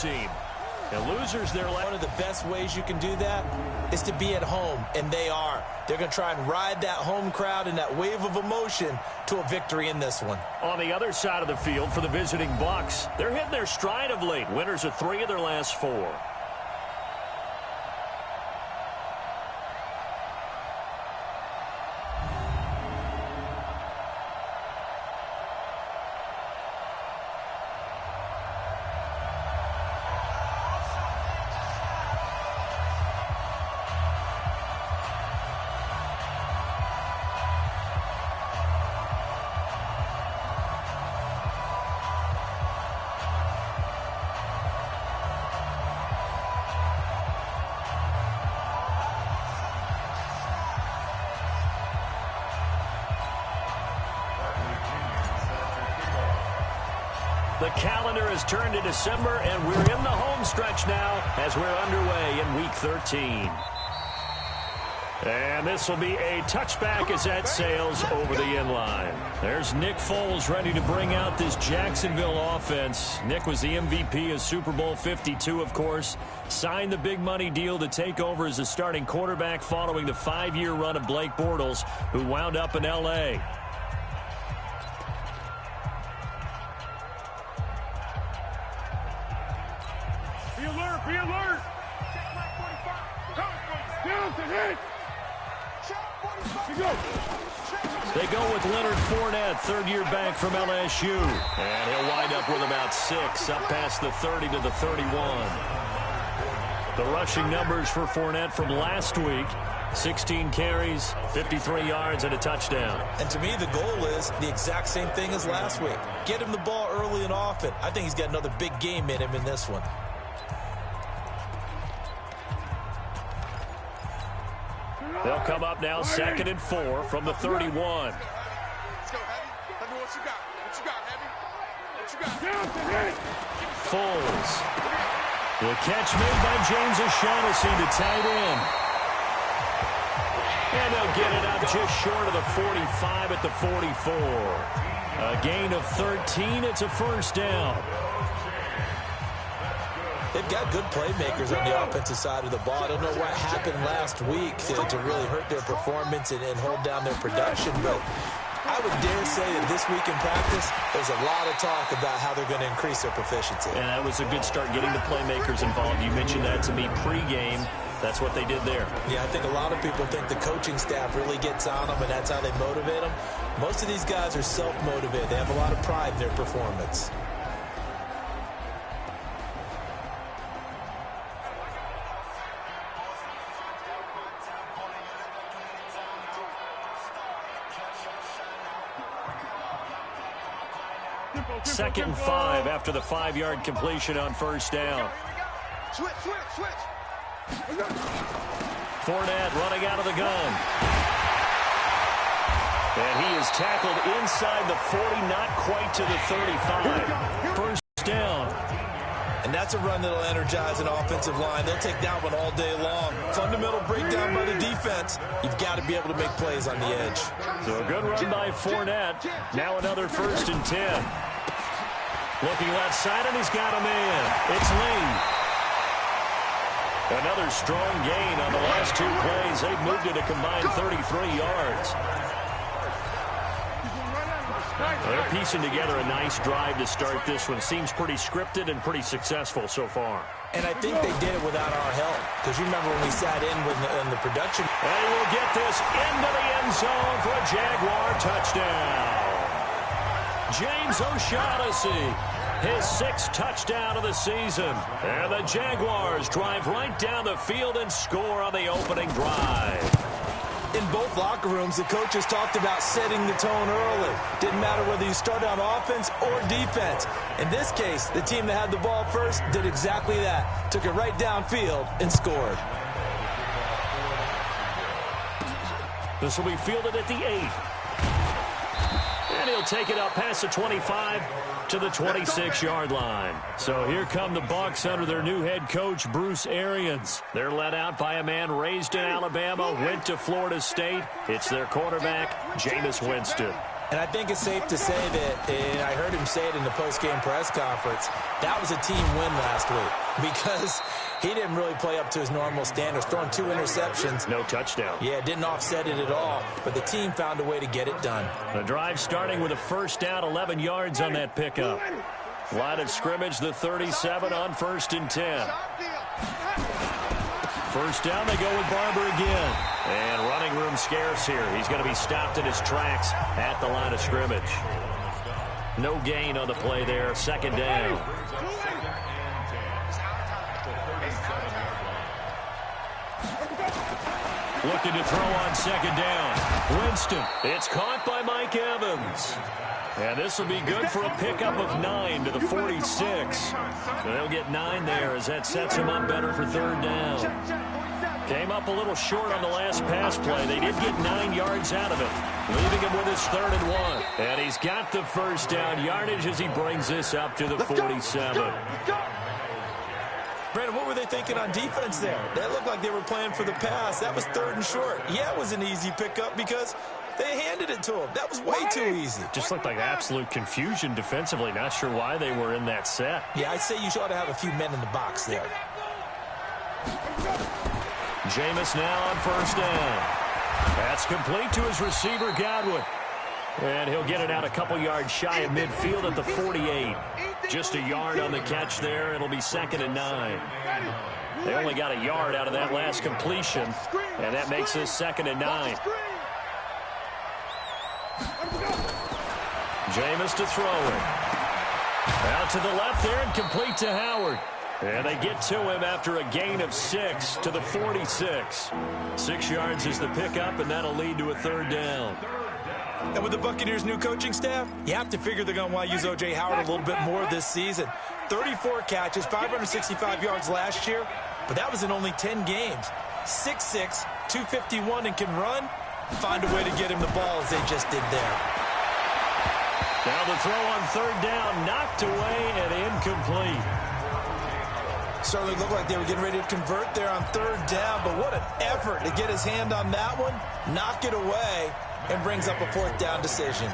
team. And losers, they're like one of the best ways you can do that is to be at home, and they are. They're going to try and ride that home crowd and that wave of emotion to a victory in this one. On the other side of the field for the visiting Bucks, they're hitting their stride of late. Winners of 3 of their last 4. The calendar has turned to December, and we're in the home stretch now as we're underway in Week 13. And this will be a touchback as that sails over the inline. There's Nick Foles ready to bring out this Jacksonville offense. Nick was the MVP of Super Bowl 52, of course. Signed the big money deal to take over as a starting quarterback following the 5-year run of Blake Bortles, who wound up in L.A. Be alert, be alert! They go with Leonard Fournette, third-year back from LSU. And he'll wind up with about 6, up past the 30 to the 31. The rushing numbers for Fournette from last week: 16 carries, 53 yards, and a touchdown. And to me, the goal is the exact same thing as last week. Get him the ball early and often. I think he's got another big game in him in this one. They'll come up now 2nd and 4 from the 31. Let's go, Heavy. Tell me what you got. What you got, Heavy? What you got? Foles. The catch made by James O'Shaughnessy, the tight end. And they'll get it up just short of the 45 at the 44. A gain of 13. It's a first down. They've got good playmakers on the offensive side of the ball. I don't know what happened last week to really hurt their performance and hold down their production, but I would dare say that this week in practice, there's a lot of talk about how they're going to increase their proficiency. And that was a good start, getting the playmakers involved. You mentioned that to me pregame. That's what they did there. Yeah, I think a lot of people think the coaching staff really gets on them, and that's how they motivate them. Most of these guys are self-motivated. They have a lot of pride in their performance. Second and 5 after the 5-yard completion on first down. Switch. Fournette running out of the gun. And he is tackled inside the 40, not quite to the 35. First down. And that's a run that'll energize an offensive line. They'll take that one all day long. Fundamental breakdown by the defense. You've got to be able to make plays on the edge. So a good run by Fournette. Now another 1st and 10. Looking left side, and he's got a man. It's Lee. Another strong gain on the last 2 plays. They've moved it a combined 33 yards. They're piecing together a nice drive to start this one. Seems pretty scripted and pretty successful so far. And I think they did it without our help. Because you remember when we sat in the production. And he will get this into the end zone for a Jaguar touchdown. James O'Shaughnessy, his 6th touchdown of the season. And the Jaguars drive right down the field and score on the opening drive. In both locker rooms, the coaches talked about setting the tone early. Didn't matter whether you started on offense or defense. In this case, the team that had the ball first did exactly that. Took it right downfield and scored. This will be fielded at the 8. And he'll take it up past the 25 to the 26-yard line. So here come the Bucs under their new head coach, Bruce Arians. They're led out by a man raised in Alabama, went to Florida State. It's their quarterback, Jameis Winston. And I think it's safe to say that, and I heard him say it in the post-game press conference, that was a team win last week because he didn't really play up to his normal standards, throwing 2 interceptions. No touchdown. Yeah, didn't offset it at all, but the team found a way to get it done. The drive starting with a first down, 11 yards on that pickup. Line of scrimmage, the 37 on 1st and 10. First down, they go with Barber again. And running room scarce here. He's going to be stopped in his tracks at the line of scrimmage. No gain on the play there. Second down. Looking to throw on second down. Winston. It's caught by Mike Evans. And this will be good for a pickup of 9 to the 46. They'll get 9 there as that sets him up better for third down. Came up a little short on the last pass play. They did get 9 yards out of it, leaving him with his 3rd and 1. And he's got the first down yardage as he brings this up to the 47. Brandon, what were they thinking on defense there? They looked like they were playing for the pass. That was 3rd and short. Yeah, it was an easy pickup because they handed it to him. That was way too easy. Just looked like absolute confusion defensively. Not sure why they were in that set. Yeah, I'd say you ought to have a few men in the box there. Jameis now on first down. That's complete to his receiver, Godwin. And he'll get it out a couple yards shy of midfield at the 48. Just a yard on the catch there. It'll be 2nd and 9. They only got a yard out of that last completion, and that makes this 2nd and 9. Jameis to throw it. Out to the left there and complete to Howard. And they get to him after a gain of 6 to the 46. 6 yards is the pickup, and that'll lead to a third down. And with the Buccaneers' new coaching staff, you have to figure they're going to want to use O.J. Howard a little bit more this season. 34 catches, 565 yards last year, but that was in only 10 games. 6'6", 251, and can run. Find a way to get him the ball as they just did there. Now the throw on third down, knocked away and incomplete. Certainly looked like they were getting ready to convert there on third down, but what an effort to get his hand on that one, knock it away, and brings up a 4th down decision.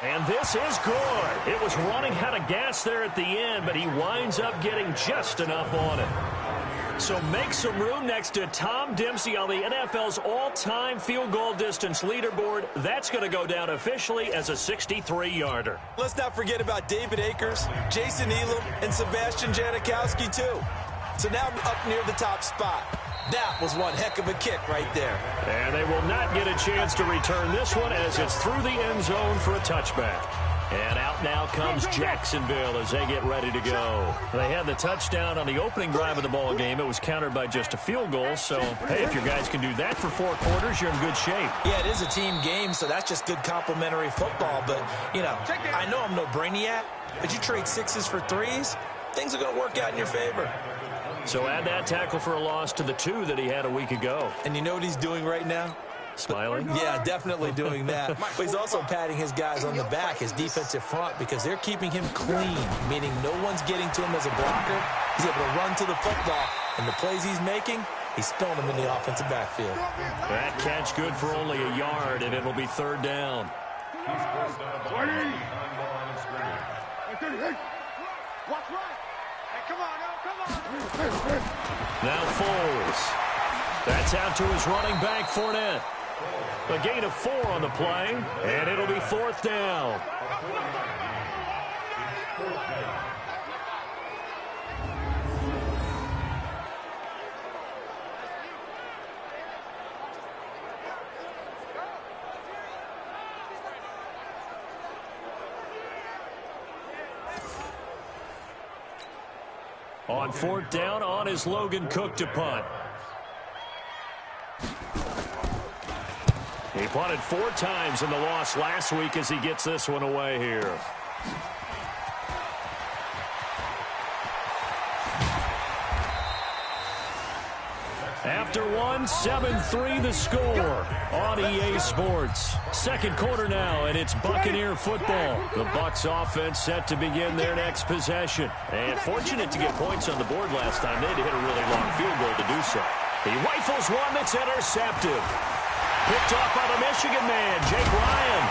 And this is good. It was running out of gas there at the end, but he winds up getting just enough on it. So make some room next to Tom Dempsey on the NFL's all-time field goal distance leaderboard. That's going to go down officially as a 63-yarder. Let's not forget about David Akers, Jason Elam, and Sebastian Janikowski, too. So now up near the top spot. That was one heck of a kick right there. And they will not get a chance to return this one as it's through the end zone for a touchback. And out now comes Jacksonville as they get ready to go. They had the touchdown on the opening drive of the ball game. It was countered by just a field goal. So, hey, if your guys can do that for 4 quarters, you're in good shape. Yeah, it is a team game, so that's just good complimentary football. But, you know, I know I'm no brainiac, but you trade 6s for 3s, things are going to work out in your favor. So add that tackle for a loss to the 2 that he had a week ago. And you know what he's doing right now? Smiling? Yeah, definitely doing that. But he's also patting his guys on the back, his defensive front, because they're keeping him clean, meaning no one's getting to him as a blocker. He's able to run to the football, and the plays he's making, he's throwing them in the offensive backfield. That catch good for only a yard, and it'll be third down. Now Foles. That's out to his running back, Fournette. A gain of 4 on the play, and it'll be 4th down. On 4th down, on is Logan Cook to punt. He punted 4 times in the loss last week as he gets this one away here. After one, 7-3 the score on EA Sports. Second quarter now, and it's Buccaneer football. The Bucs offense set to begin their next possession. And fortunate to get points on the board last time. They had to hit a really long field goal to do so. He rifles rifles one that's intercepted. Picked off by the Michigan man, Jake Ryan.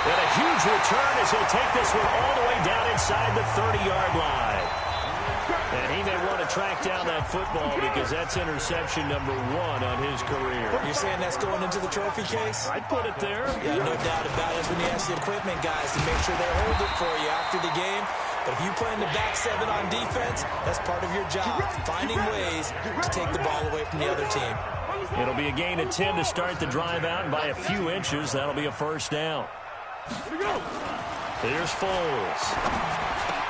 And a huge return as he'll take this one all the way down inside the 30-yard line. And he may want to track down that football because that's interception number 1 on his career. You're saying that's going into the trophy case? I'd put it there. Yeah, no doubt about it. That's when you ask the equipment guys to make sure they hold it for you after the game. But if you play in the back 7 on defense, that's part of your job, finding ways to take the ball away from the other team. It'll be a gain of 10 to start the drive out, and by a few inches, that'll be a first down. Here's Foles.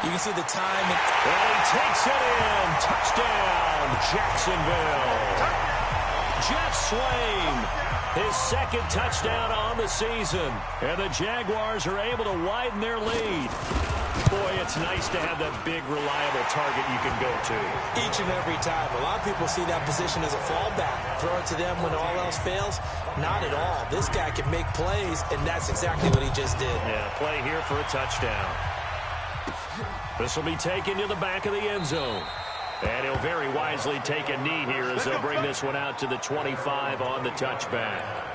You can see the time. And he takes it in. Touchdown, Jacksonville. Jeff Swain, his second touchdown on the season. And the Jaguars are able to widen their lead. Boy, it's nice to have that big, reliable target you can go to. Each and every time. A lot of people see that position as a fallback. Throw it to them when all else fails. Not at all. This guy can make plays, and that's exactly what he just did. Yeah, play here for a touchdown. This will be taken to the back of the end zone. And he'll very wisely take a knee here as they'll bring this one out to the 25 on the touchback.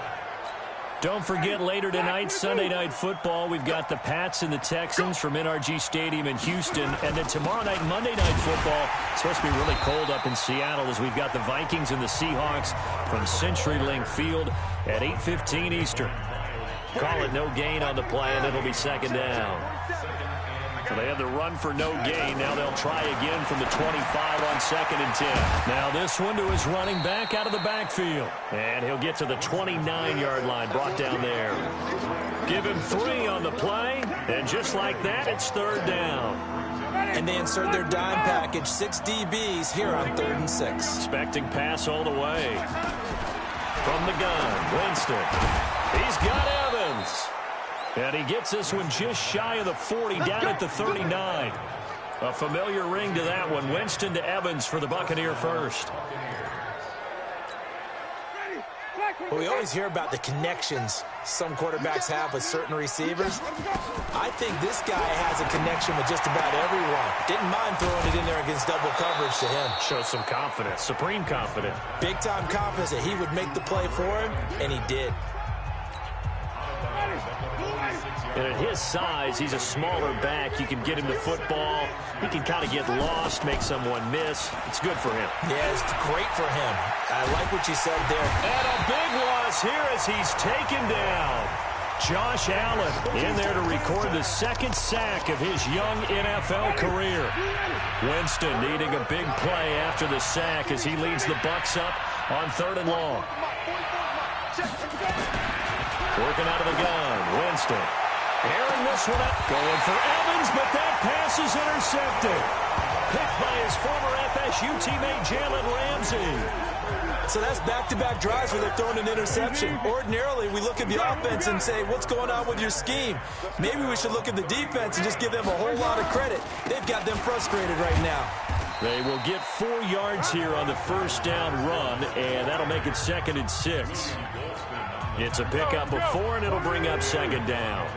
Don't forget, later tonight, Sunday Night Football, we've got the Pats and the Texans from NRG Stadium in Houston. And then tomorrow night, Monday Night Football, it's supposed to be really cold up in Seattle as we've got the Vikings and the Seahawks from CenturyLink Field at 8:15 Eastern. Call it no gain on the play, and it'll be second down. So they had the run for no gain. Now they'll try again from the 25 on 2nd and 10. Now this one to his running back out of the backfield. And he'll get to the 29-yard line, brought down there. Give him 3 on the play. And just like that, it's third down. And they insert their dime package, 6 DBs here on 3rd and 6. Expecting pass all the way. From the gun, Winston. He's got Evans. And he gets this one just shy of the 40, down at the 39. A familiar ring to that one. Winston to Evans for the Buccaneer first. Well, we always hear about the connections some quarterbacks have with certain receivers. I think this guy has a connection with just about everyone. Didn't mind throwing it in there against double coverage to him. Shows some confidence, supreme confidence. Big-time confidence that he would make the play for him, and he did. And at his size, he's a smaller back. You can get him the football. He can kind of get lost, make someone miss. It's good for him. Yeah, it's great for him. I like what you said there. And a big loss here as he's taken down. Josh Allen in there to record the second sack of his young NFL career. Winston needing a big play after the sack as he leads the Bucs up on 3rd and long. Working out of the gun, Winston. Airing this one up, going for Evans, but that pass is intercepted. Picked by his former FSU teammate Jalen Ramsey. So that's back-to-back drives where they're throwing an interception. Ordinarily, we look at the offense and say, what's going on with your scheme? Maybe we should look at the defense and just give them a whole lot of credit. They've got them frustrated right now. They will get 4 yards here on the first down run, and that'll make it 2nd and 6. It's a pickup of 4, and it'll bring up 2nd down.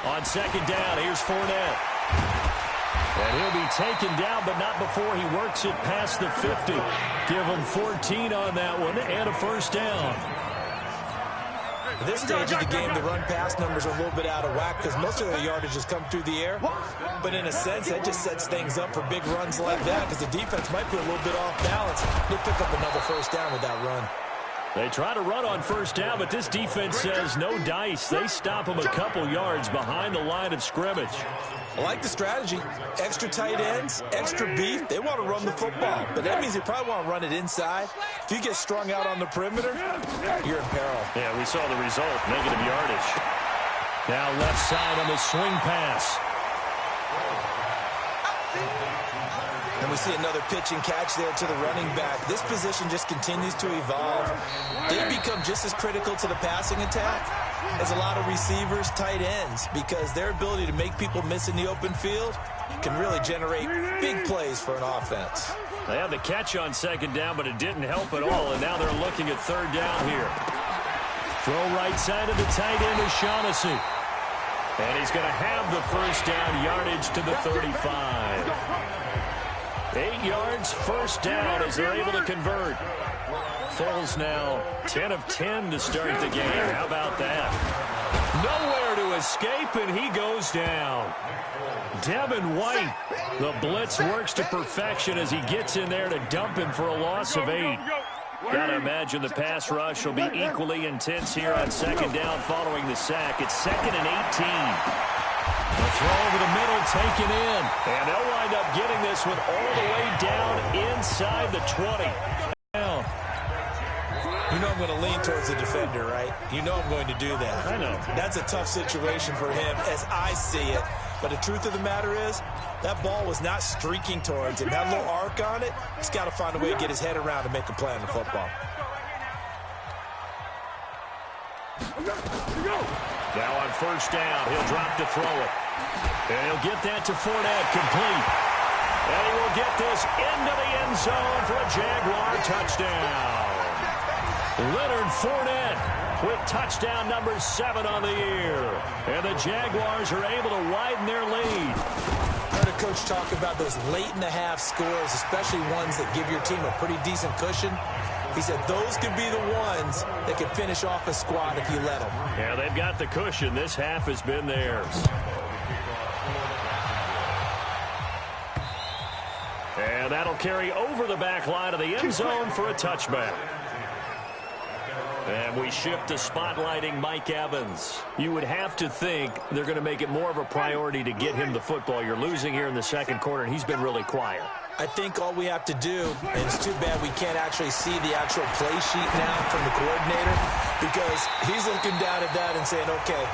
On 2nd down, here's Fournette. And he'll be taken down, but not before he works it past the 50. Give him 14 on that one, and a first down. At this stage of the game, the run-pass numbers are a little bit out of whack because most of their yardage has come through the air. But in a sense, that just sets things up for big runs like that because the defense might be a little bit off balance. They'll pick up another first down with that run. They try to run on first down, but this defense says no dice. They stop them a couple yards behind the line of scrimmage. I like the strategy. Extra tight ends, extra beef. They want to run the football, but that means they probably want to run it inside. If you get strung out on the perimeter, you're in peril. Yeah, we saw the result, negative yardage. Now left side on the swing pass. And we see another pitch and catch there to the running back. This position just continues to evolve. They become just as critical to the passing attack as a lot of receivers, tight ends, because their ability to make people miss in the open field can really generate big plays for an offense. They had the catch on 2nd down, but it didn't help at all, and now they're looking at 3rd down here. Throw right side of the tight end is Shaughnessy. And he's going to have the first down, yardage to the 35. 8 yards, first down as they're able to convert. Foles now 10 of 10 to start the game. How about that? Nowhere to escape, and he goes down. Devin White, the blitz works to perfection as he gets in there to dump him for a loss of 8. Got to imagine the pass rush will be equally intense here on second down following the sack. It's 2nd and 18. The throw over the middle taken in. And they'll wind up getting this one all the way down inside the 20. Now, you know I'm going to lean towards the defender, right? You know I'm going to do that. I know. That's a tough situation for him as I see it. But the truth of the matter is, that ball was not streaking towards him. That little arc on it, he's got to find a way to get his head around and make a play on the football. Now on first down, he'll drop to throw it. And he'll get that to Fournette, complete. And he will get this into the end zone for a Jaguar touchdown. Leonard Fournette with touchdown number 7 on the year. And the Jaguars are able to widen their lead. I heard a coach talk about those late-in-the-half scores, especially ones that give your team a pretty decent cushion. He said those could be the ones that can finish off a squad if you let them. Yeah, they've got the cushion. This half has been theirs. And that'll carry over the back line of the end zone for a touchback. And we shift to spotlighting Mike Evans. You would have to think they're going to make it more of a priority to get him the football. You're losing here in the second quarter, and he's been really quiet. I think all we have to do, and it's too bad we can't actually see the actual play sheet now from the coordinator, because he's looking down at that and saying, okay,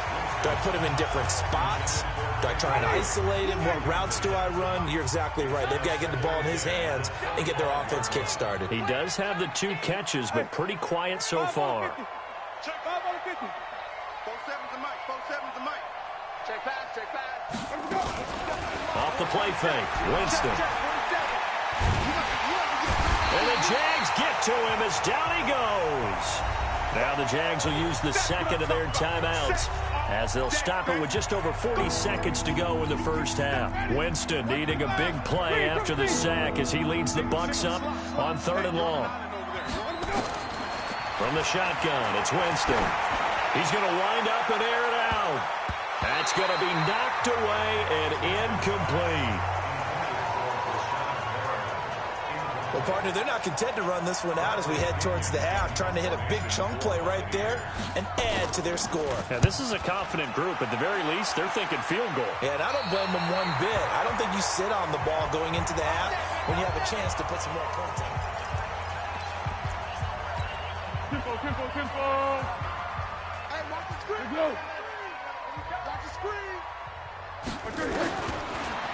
do I put him in different spots? Do I try and isolate him? What routes do I run? You're exactly right. They've got to get the ball in his hands and get their offense kick-started. He does have the 2 catches, but pretty quiet so far. Check 5 on 50. 4-7's the mic. 4-7's the mic. Check pass. Check pass. Off the play fake, Winston. And the Jags get to him as down he goes. Now the Jags will use the second of their timeouts as they'll stop it with just over 40 seconds to go in the first half. Winston needing a big play after the sack as he leads the Bucs up on 3rd and long. From the shotgun, it's Winston. He's going to wind up and air it out. That's going to be knocked away and incomplete. Well, partner, they're not content to run this one out as we head towards the half, trying to hit a big chunk play right there and add to their score. Yeah, this is a confident group. At the very least, they're thinking field goal. Yeah, and I don't blame them one bit. I don't think you sit on the ball going into the half when you have a chance to put some more points on it. Tempo. Hey, watch the screen. Watch the screen.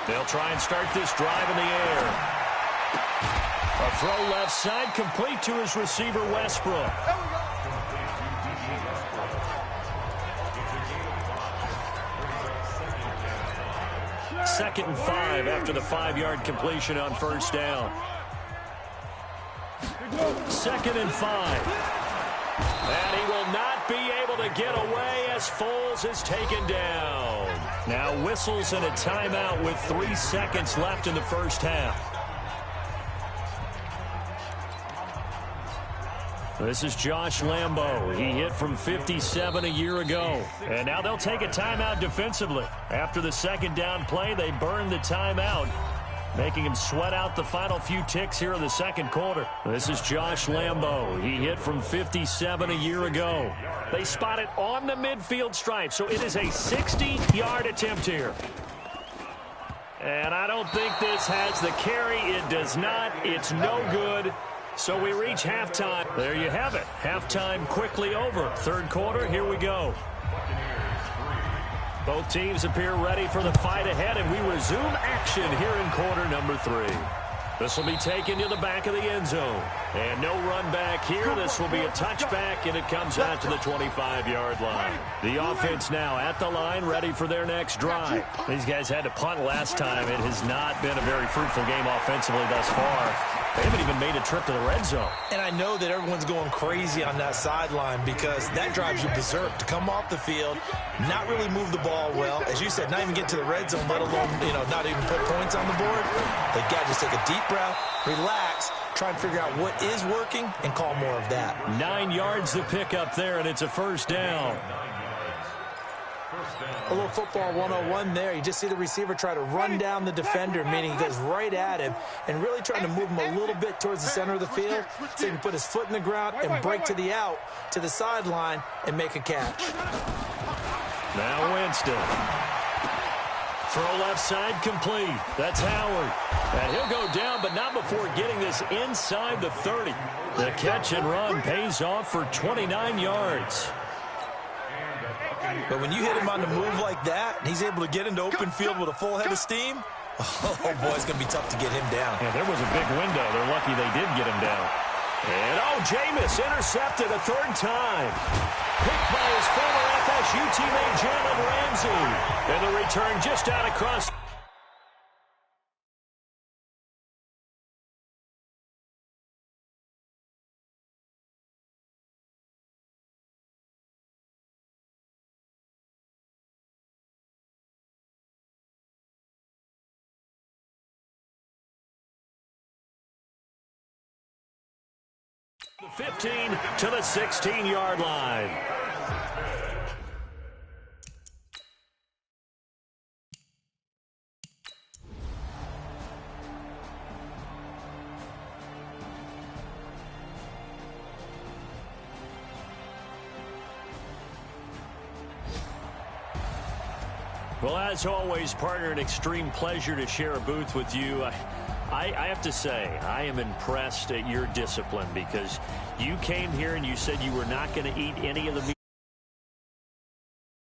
They'll try and start this drive in the air. A throw left side, complete to his receiver, Westbrook. Second and 5 after the 5-yard completion on first down. 2nd and 5. And he will not be able to get away as Foles is taken down. Now whistles and a timeout with 3 seconds left in the first half. This is Josh Lambo. He hit from 57 a year ago. And now they'll take a timeout defensively. After the second down play, they burn the timeout, making him sweat out the final few ticks here in the second quarter. This is Josh Lambo. He hit from 57 a year ago. They spot it on the midfield stripe, so it is a 60-yard attempt here. And I don't think this has the carry. It does not. It's no good. So we reach halftime. There you have it. Halftime quickly over. Third quarter, here we go. Both teams appear ready for the fight ahead, and we resume action here in quarter number 3. This will be taken to the back of the end zone. And no run back here. This will be a touchback, and it comes out to the 25-yard line. The offense now at the line, ready for their next drive. These guys had to punt last time. It has not been a very fruitful game offensively thus far. They haven't even made a trip to the red zone. And I know that everyone's going crazy on that sideline because that drives you berserk to come off the field, not really move the ball well. As you said, not even get to the red zone, let alone, not even put points on the board. They got to just take a deep breath, relax, try and figure out what is working and call more of that. 9 yards to pick up there, and it's a first down. A little football 101 there. You just see the receiver try to run down the defender, meaning he goes right at him and really trying to move him a little bit towards the center of the field so he can put his foot in the ground and break to the out, to the sideline, and make a catch. Now Winston. Throw left side complete. That's Howard. And he'll go down, but not before getting this inside the 30. The catch and run pays off for 29 yards. But when you hit him on the move like that, and he's able to get into open field with a full head of steam, oh, boy, it's going to be tough to get him down. Yeah, there was a big window. They're lucky they did get him down. And, Jameis intercepted a third time. Picked by his former FSU teammate, Jalen Ramsey. And the return just out across. The 15 to the 16-yard line. Well, as always, partner, an extreme pleasure to share a booth with you. I have to say, I am impressed at your discipline because you came here and you said you were not going to eat any of the meat.